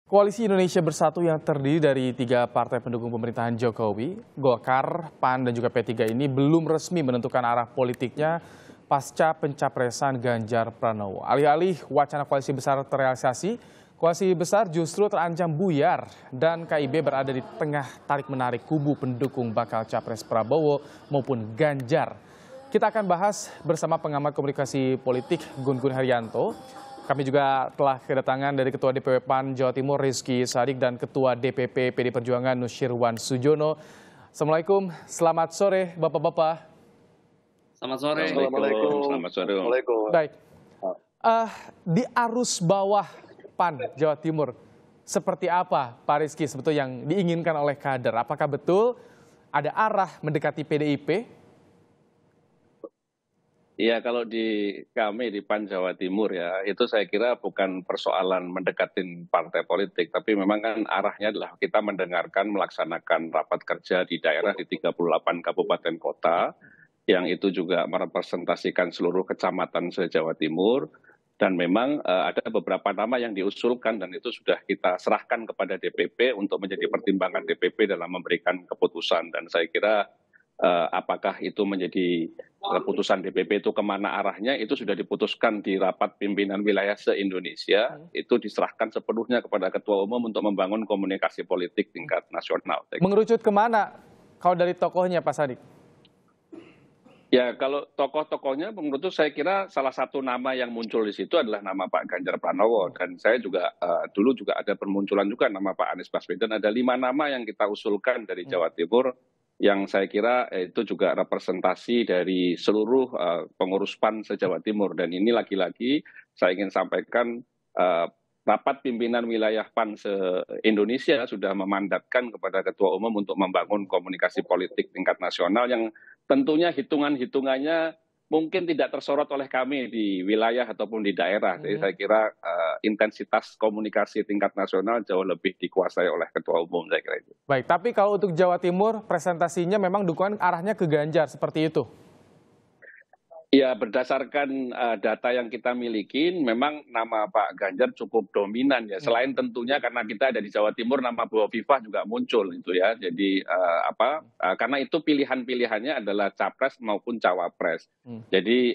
Koalisi Indonesia Bersatu yang terdiri dari 3 partai pendukung pemerintahan Jokowi, Golkar, PAN, dan juga P3 ini belum resmi menentukan arah politiknya pasca pencapresan Ganjar Pranowo. Alih-alih wacana koalisi besar terrealisasi, koalisi besar justru terancam buyar dan KIB berada di tengah tarik-menarik kubu pendukung bakal capres Prabowo maupun Ganjar. Kita akan bahas bersama pengamat komunikasi politik Gun-Gun Herianto. Kami juga telah kedatangan dari Ketua DPW PAN Jawa Timur Rizky Sadik dan Ketua DPP PD Perjuangan Nusyirwan Sujono. Assalamualaikum, selamat sore Bapak-Bapak. Selamat sore. Assalamualaikum. Selamat sore. Baik, di arus bawah PAN Jawa Timur, seperti apa Pak Rizky sebetulnya yang diinginkan oleh kader? Apakah betul ada arah mendekati PDIP? Ya, kalau di kami di PAN Jawa Timur ya, itu saya kira bukan persoalan mendekatin partai politik, tapi memang kan arahnya adalah kita mendengarkan melaksanakan rapat kerja di daerah di 38 kabupaten kota, yang itu juga merepresentasikan seluruh kecamatan se-Jawa Timur, dan memang ada beberapa nama yang diusulkan dan itu sudah kita serahkan kepada DPP untuk menjadi pertimbangan DPP dalam memberikan keputusan, dan saya kira apakah itu menjadi keputusan DPP itu kemana arahnya, itu sudah diputuskan di rapat pimpinan wilayah se-Indonesia, itu diserahkan sepenuhnya kepada Ketua Umum untuk membangun komunikasi politik tingkat nasional. Mengerucut kemana kalau dari tokohnya Pak Sadik? Ya, kalau tokoh-tokohnya menurut saya kira salah satu nama yang muncul di situ adalah nama Pak Ganjar Pranowo, dan saya juga dulu juga ada bermunculan juga nama Pak Anies Baswedan. Ada 5 nama yang kita usulkan dari Jawa Timur, yang saya kira itu juga representasi dari seluruh pengurus PAN se-Jawa Timur. Dan ini lagi-lagi saya ingin sampaikan, rapat pimpinan wilayah PAN se-Indonesia sudah memandatkan kepada Ketua Umum untuk membangun komunikasi politik tingkat nasional yang tentunya hitungan-hitungannya mungkin tidak tersorot oleh kami di wilayah ataupun di daerah. Jadi saya kira intensitas komunikasi tingkat nasional jauh lebih dikuasai oleh Ketua Umum, saya kira itu. Baik, tapi kalau untuk Jawa Timur presentasinya memang dukungan arahnya ke Ganjar seperti itu? Ya, berdasarkan data yang kita miliki, memang nama Pak Ganjar cukup dominan ya. Selain tentunya karena kita ada di Jawa Timur, nama Bu Hovifah juga muncul itu ya. Jadi karena itu pilihan-pilihannya adalah capres maupun cawapres. Jadi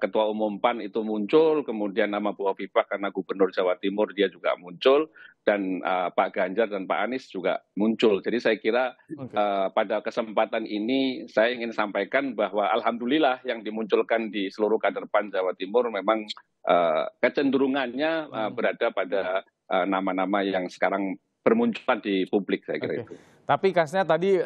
Ketua Umum PAN itu muncul, kemudian nama Bu Hovifah karena Gubernur Jawa Timur dia juga muncul, dan Pak Ganjar dan Pak Anies juga muncul. Jadi saya kira pada kesempatan ini saya ingin sampaikan bahwa alhamdulillah yang dimunculkan di seluruh kader PAN Jawa Timur memang kecenderungannya berada pada nama-nama yang sekarang bermunculan di publik, saya kira itu. Tapi kasusnya tadi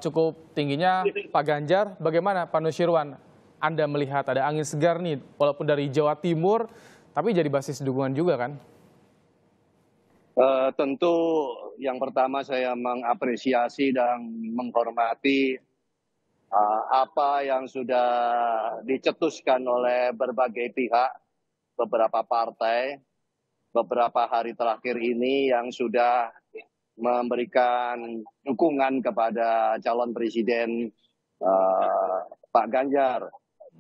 cukup tingginya Pak Ganjar, bagaimana Pak Nusyirwan? Anda melihat ada angin segar nih, walaupun dari Jawa Timur, tapi jadi basis dukungan juga kan? Tentu yang pertama saya mengapresiasi dan menghormati apa yang sudah dicetuskan oleh berbagai pihak, beberapa partai, beberapa hari terakhir ini yang sudah memberikan dukungan kepada calon presiden Pak Ganjar,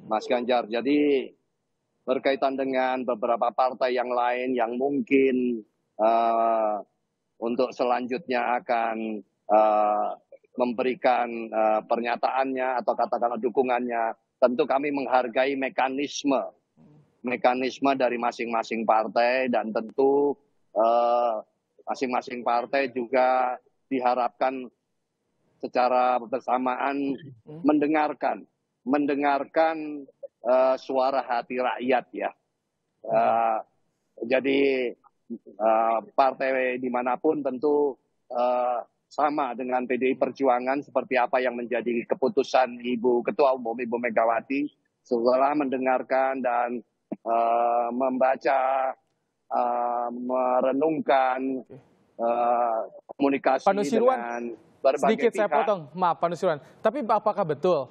Mas Ganjar. Jadi berkaitan dengan beberapa partai yang lain yang mungkin untuk selanjutnya akan memberikan pernyataannya atau katakanlah dukungannya, tentu kami menghargai mekanisme dari masing-masing partai, dan tentu masing-masing partai juga diharapkan secara bersamaan mendengarkan suara hati rakyat ya. Jadi partai dimanapun tentu sama dengan PDI Perjuangan seperti apa yang menjadi keputusan Ibu Ketua Umum Ibu Megawati setelah mendengarkan dan membaca, merenungkan komunikasi dengan berbagai sedikit saya potong, maaf Pak Nusyirwan. Tapi apakah betul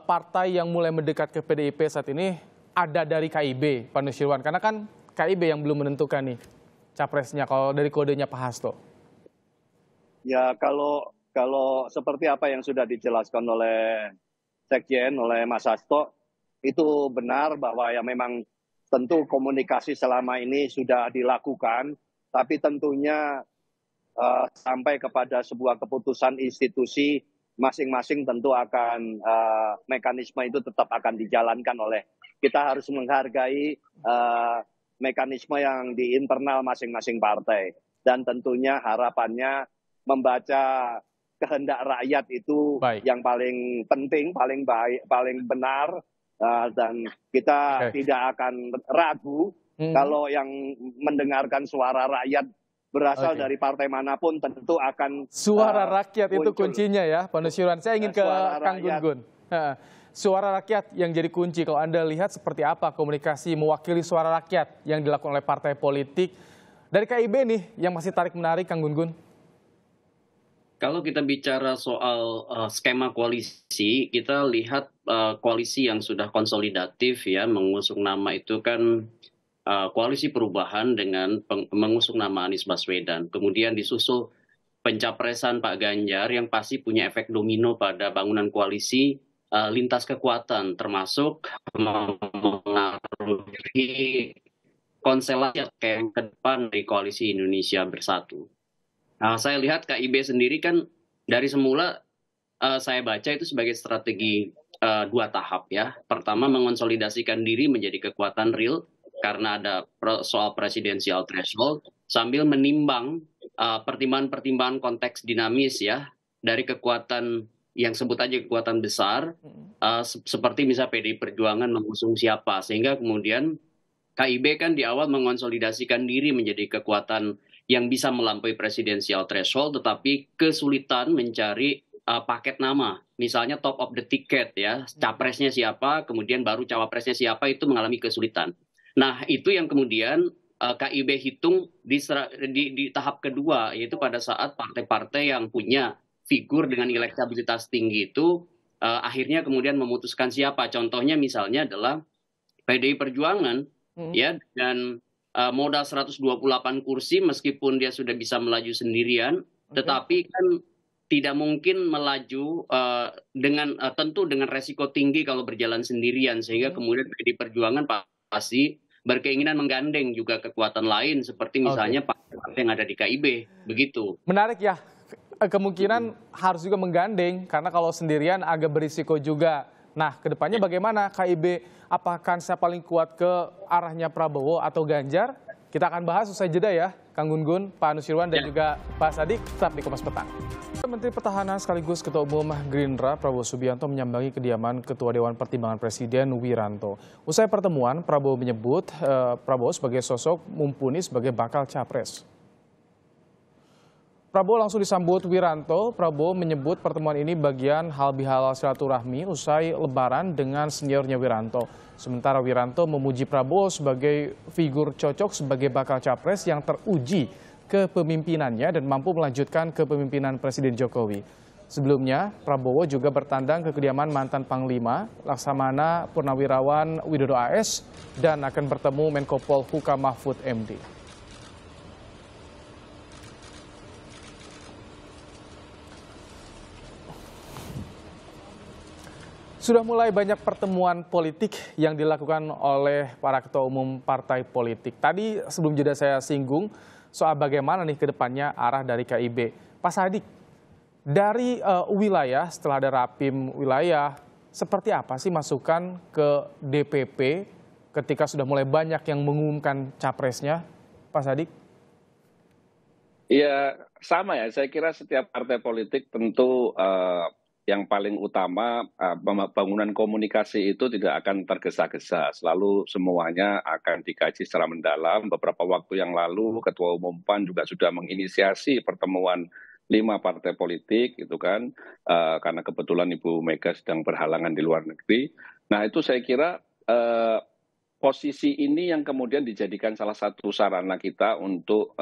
partai yang mulai mendekat ke PDIP saat ini ada dari KIB, Pak Nusyirwan? Karena kan KIB yang belum menentukan nih capresnya kalau dari kodenya Pak Hasto. Ya, kalau seperti apa yang sudah dijelaskan oleh Sekjen, oleh Mas Hasto, itu benar bahwa ya memang tentu komunikasi selama ini sudah dilakukan tapi tentunya sampai kepada sebuah keputusan institusi masing-masing tentu akan mekanisme itu tetap akan dijalankan oleh kita harus menghargai mekanisme yang di internal masing-masing partai dan tentunya harapannya membaca kehendak rakyat itu Baik. yang paling penting, paling baik, paling benar dan kita tidak akan ragu kalau yang mendengarkan suara rakyat berasal dari partai manapun tentu akan suara rakyat itu muncul. kuncinya ya, Pak Nusirwan. Saya ingin ke Kang Gun-Gun. Suara rakyat yang jadi kunci. Kalau Anda lihat seperti apa komunikasi mewakili suara rakyat yang dilakukan oleh partai politik dari KIB nih yang masih tarik-menarik, Kang Gun-Gun? Kalau kita bicara soal skema koalisi, kita lihat koalisi yang sudah konsolidatif ya, mengusung nama itu kan koalisi perubahan dengan mengusung nama Anies Baswedan. Kemudian disusul pencapresan Pak Ganjar yang pasti punya efek domino pada bangunan koalisi lintas kekuatan, termasuk mengaruhi konstelasi yang ke depan dari koalisi Indonesia Bersatu. Nah, saya lihat KIB sendiri kan dari semula saya baca itu sebagai strategi 2 tahap ya. Pertama mengonsolidasikan diri menjadi kekuatan real karena ada soal presidensial threshold sambil menimbang pertimbangan-pertimbangan konteks dinamis ya dari kekuatan yang sebut aja kekuatan besar seperti misalnya PDI Perjuangan mengusung siapa sehingga kemudian KIB kan di awal mengonsolidasikan diri menjadi kekuatan yang bisa melampaui presidensial threshold tetapi kesulitan mencari paket nama. Misalnya top of the ticket ya, capresnya siapa, kemudian baru cawapresnya siapa itu mengalami kesulitan. Nah, itu yang kemudian KIB hitung di tahap kedua, yaitu pada saat partai-partai yang punya figur dengan elektabilitas tinggi itu akhirnya kemudian memutuskan siapa. Contohnya misalnya adalah PDI Perjuangan ya dan modal 128 kursi meskipun dia sudah bisa melaju sendirian, tetapi kan tidak mungkin melaju tentu dengan resiko tinggi kalau berjalan sendirian sehingga kemudian PDI Perjuangan pasti berkeinginan menggandeng juga kekuatan lain seperti misalnya partai yang ada di KIB begitu. Menarik ya, kemungkinan harus juga menggandeng karena kalau sendirian agak berisiko juga. Nah, kedepannya bagaimana KIB? Apakah saya paling kuat ke arahnya Prabowo atau Ganjar? Kita akan bahas usai jeda ya, Kang Gun-Gun, Pak Nusirwan dan juga Pak Sadik, tetap di Kompas Petang. Menteri Pertahanan sekaligus Ketua Umum Gerindra Prabowo Subianto menyambangi kediaman Ketua Dewan Pertimbangan Presiden Wiranto. Usai pertemuan, Prabowo menyebut Prabowo sebagai sosok mumpuni sebagai bakal capres. Prabowo langsung disambut Wiranto. Prabowo menyebut pertemuan ini bagian hal bihalal silaturahmi usai lebaran dengan seniornya Wiranto. Sementara Wiranto memuji Prabowo sebagai figur cocok sebagai bakal capres yang teruji kepemimpinannya dan mampu melanjutkan kepemimpinan Presiden Jokowi. Sebelumnya, Prabowo juga bertandang ke kediaman mantan Panglima, Laksamana Purnawirawan Widodo AS, dan akan bertemu Menko Polhukam Mahfud MD. Sudah mulai banyak pertemuan politik yang dilakukan oleh para ketua umum partai politik. Tadi sebelum jeda saya singgung soal bagaimana nih ke depannya arah dari KIB. Pak Sadik, dari wilayah setelah ada rapim wilayah, seperti apa sih masukan ke DPP ketika sudah mulai banyak yang mengumumkan capresnya, Pak Sadik? Ya sama ya, saya kira setiap partai politik tentu yang paling utama pembangunan komunikasi itu tidak akan tergesa-gesa. Selalu semuanya akan dikaji secara mendalam. Beberapa waktu yang lalu Ketua Umum PAN juga sudah menginisiasi pertemuan 5 partai politik itu kan karena kebetulan Ibu Mega sedang berhalangan di luar negeri. Nah itu saya kira posisi ini yang kemudian dijadikan salah satu sarana kita untuk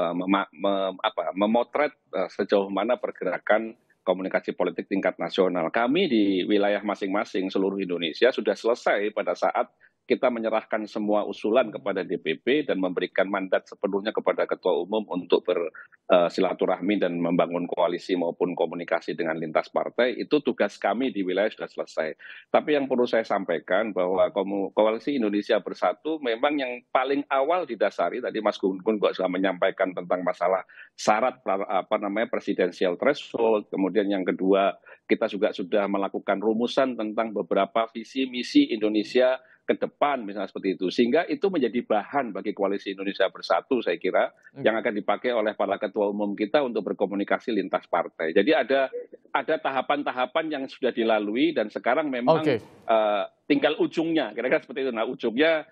memotret sejauh mana pergerakan komunikasi politik tingkat nasional. Kami di wilayah masing-masing seluruh Indonesia sudah selesai pada saat kita menyerahkan semua usulan kepada DPP dan memberikan mandat sepenuhnya kepada Ketua Umum untuk bersilaturahmi dan membangun koalisi maupun komunikasi dengan lintas partai. Itu tugas kami di wilayah sudah selesai. Tapi yang perlu saya sampaikan bahwa Koalisi Indonesia Bersatu memang yang paling awal didasari, tadi Mas Gun-Gun juga sudah menyampaikan tentang masalah syarat presidensial threshold. Kemudian yang kedua, kita juga sudah melakukan rumusan tentang beberapa visi misi Indonesia ke depan, misalnya seperti itu. Sehingga itu menjadi bahan bagi Koalisi Indonesia Bersatu, saya kira, yang akan dipakai oleh para ketua umum kita untuk berkomunikasi lintas partai. Jadi ada tahapan-tahapan yang sudah dilalui dan sekarang memang tinggal ujungnya, kira-kira seperti itu. Nah, ujungnya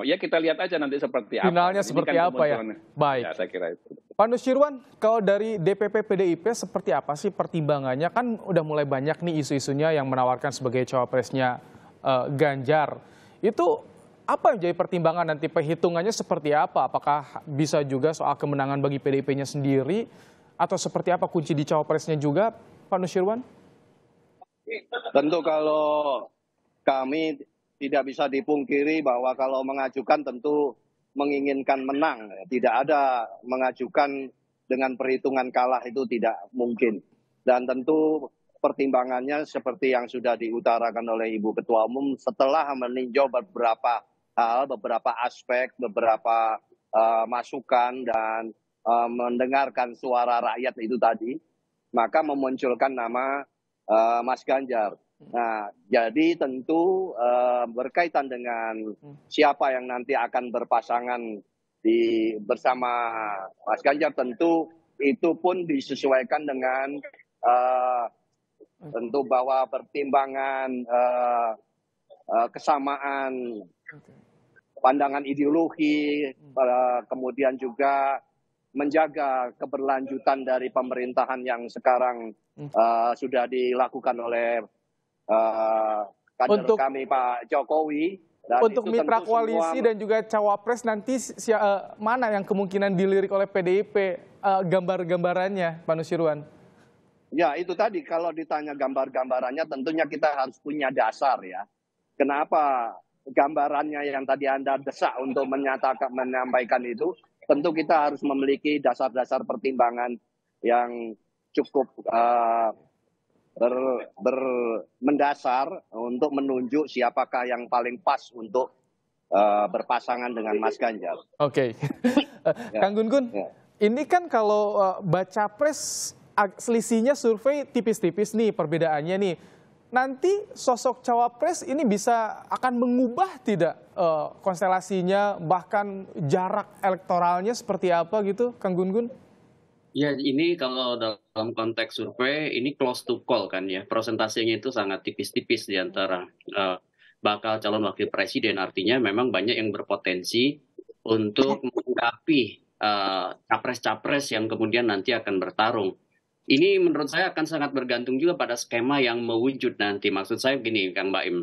ya kita lihat aja nanti seperti apa. Finalnya seperti apa ya? Baik. Ya, saya kira itu. Pak Nusirwan, kalau dari DPP PDIP seperti apa sih pertimbangannya? Kan udah mulai banyak nih isu-isunya yang menawarkan sebagai cawapresnya Ganjar. Itu apa yang jadi pertimbangan nanti, perhitungannya seperti apa? Apakah bisa juga soal kemenangan bagi PDIP-nya sendiri atau seperti apa kunci di cawapresnya juga, Pak Nusirwan? Tentu kalau kami tidak bisa dipungkiri bahwa kalau mengajukan tentu menginginkan menang. Tidak ada mengajukan dengan perhitungan kalah, itu tidak mungkin. Dan tentu pertimbangannya seperti yang sudah diutarakan oleh Ibu Ketua Umum setelah meninjau beberapa hal, beberapa aspek, beberapa masukan dan mendengarkan suara rakyat itu tadi, maka memunculkan nama Mas Ganjar. Nah, jadi tentu berkaitan dengan siapa yang nanti akan berpasangan bersama Mas Ganjar, tentu itu pun disesuaikan dengan tentu bahwa pertimbangan kesamaan pandangan ideologi, kemudian juga menjaga keberlanjutan dari pemerintahan yang sekarang sudah dilakukan oleh kader kami Pak Jokowi. Dan untuk mitra koalisi dan juga cawapres nanti mana yang kemungkinan dilirik oleh PDIP, gambar-gambarannya, Pak Nusirwan? Ya, itu tadi kalau ditanya gambar-gambarannya tentunya kita harus punya dasar ya. Kenapa gambarannya yang tadi Anda desak untuk menyampaikan itu, tentu kita harus memiliki dasar-dasar pertimbangan yang cukup mendasar untuk menunjuk siapakah yang paling pas untuk berpasangan dengan Mas Ganjar. Oke. Kang Gun-Gun, ini kan kalau baca pres selisihnya survei tipis-tipis nih perbedaannya nih. Nanti sosok cawapres ini akan mengubah tidak konstelasinya, bahkan jarak elektoralnya seperti apa gitu, Kang Gun-Gun? Ya, ini kalau dalam konteks survei ini close to call kan ya, prosentasenya itu sangat tipis-tipis di antara bakal calon wakil presiden. Artinya memang banyak yang berpotensi untuk menggapi capres-capres yang kemudian nanti akan bertarung. Ini menurut saya akan sangat bergantung juga pada skema yang mewujud nanti. Maksud saya begini, Kang Baim.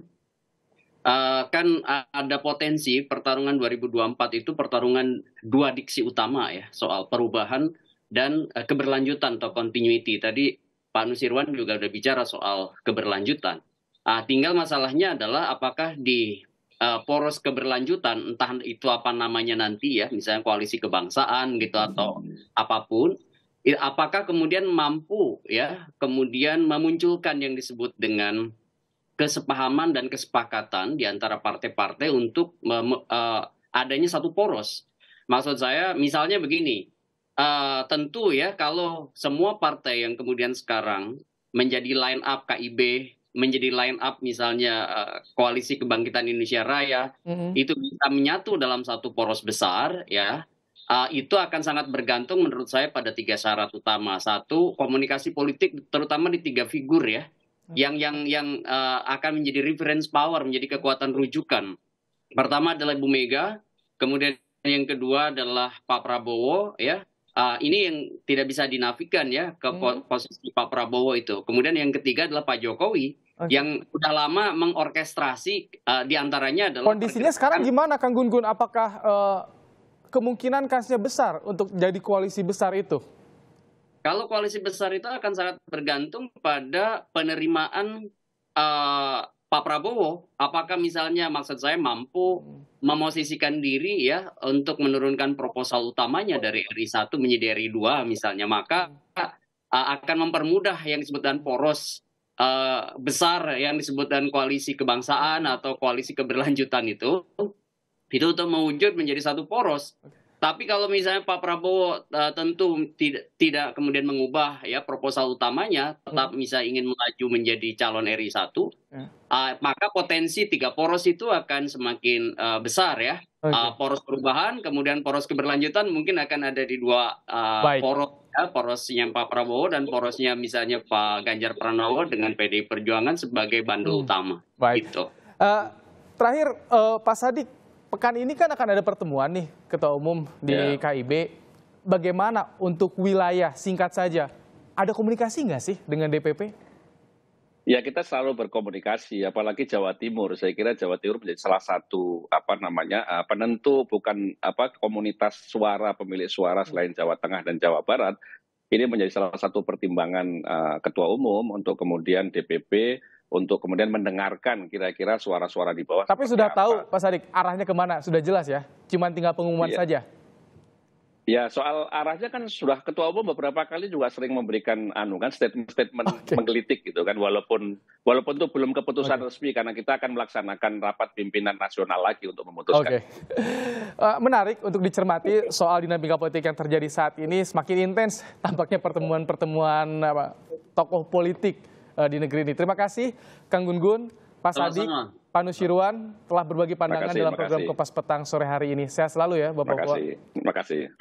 Kan ada potensi pertarungan 2024 itu pertarungan dua diksi utama ya, soal perubahan dan keberlanjutan atau continuity. Tadi Pak Nusirwan juga udah bicara soal keberlanjutan. Tinggal masalahnya adalah apakah di poros keberlanjutan, entah itu apa namanya nanti ya, misalnya koalisi kebangsaan gitu atau apapun, apakah kemudian mampu ya kemudian memunculkan yang disebut dengan kesepahaman dan kesepakatan di antara partai-partai untuk adanya satu poros. Maksud saya misalnya begini, tentu ya kalau semua partai yang kemudian sekarang menjadi line up KIB, menjadi line up misalnya Koalisi Kebangkitan Indonesia Raya, itu bisa menyatu dalam satu poros besar ya. Itu akan sangat bergantung menurut saya pada tiga syarat utama. Satu, komunikasi politik terutama di tiga figur ya, yang akan menjadi reference power, menjadi kekuatan rujukan. Pertama adalah Ibu Mega, kemudian yang kedua adalah Pak Prabowo ya. Ini yang tidak bisa dinafikan ya ke posisi Pak Prabowo itu. Kemudian yang ketiga adalah Pak Jokowi yang udah lama mengorkestrasi diantaranya adalah kondisinya sekarang gimana, Kang Gun-Gun? Apakah kemungkinan kansnya besar untuk jadi koalisi besar itu? Kalau koalisi besar itu akan sangat bergantung pada penerimaan Pak Prabowo, apakah misalnya maksud saya mampu memosisikan diri ya untuk menurunkan proposal utamanya dari RI 1 menjadi RI 2 misalnya, maka akan mempermudah yang disebutkan poros besar yang disebutkan koalisi kebangsaan atau koalisi keberlanjutan itu untuk mewujud menjadi satu poros. Tapi kalau misalnya Pak Prabowo tentu tidak kemudian mengubah ya proposal utamanya, tetap bisa ingin melaju menjadi calon RI 1, maka potensi 3 poros itu akan semakin besar ya. Poros perubahan, kemudian poros keberlanjutan mungkin akan ada di 2 poros ya, porosnya Pak Prabowo dan porosnya misalnya Pak Ganjar Pranowo dengan PDI Perjuangan sebagai bandul utama. Baik. Gitu. Terakhir Pak Sadik, pekan ini kan akan ada pertemuan nih Ketua Umum di KIB. Bagaimana untuk wilayah, singkat saja, ada komunikasi nggak sih dengan DPP? Ya, kita selalu berkomunikasi, apalagi Jawa Timur. Saya kira Jawa Timur menjadi salah satu penentu, bukan komunitas suara, pemilik suara selain Jawa Tengah dan Jawa Barat. Ini menjadi salah satu pertimbangan Ketua Umum untuk kemudian DPP untuk kemudian mendengarkan kira-kira suara-suara di bawah. Tapi sudah tahu Pak Sadik arahnya kemana, sudah jelas ya? Cuman tinggal pengumuman saja. Ya, soal arahnya kan sudah Ketua Umum beberapa kali juga sering memberikan statement-statement menggelitik gitu kan, walaupun itu belum keputusan resmi karena kita akan melaksanakan rapat pimpinan nasional lagi untuk memutuskan. Menarik untuk dicermati soal dinamika politik yang terjadi saat ini, semakin intens tampaknya pertemuan-pertemuan tokoh politik di negeri ini. Terima kasih Kang Gun-Gun, Pak Sadik, Pak Nusirwan telah berbagi pandangan dalam program Kompas Petang sore hari ini. Sehat selalu ya Bapak-Bapak. Terima kasih.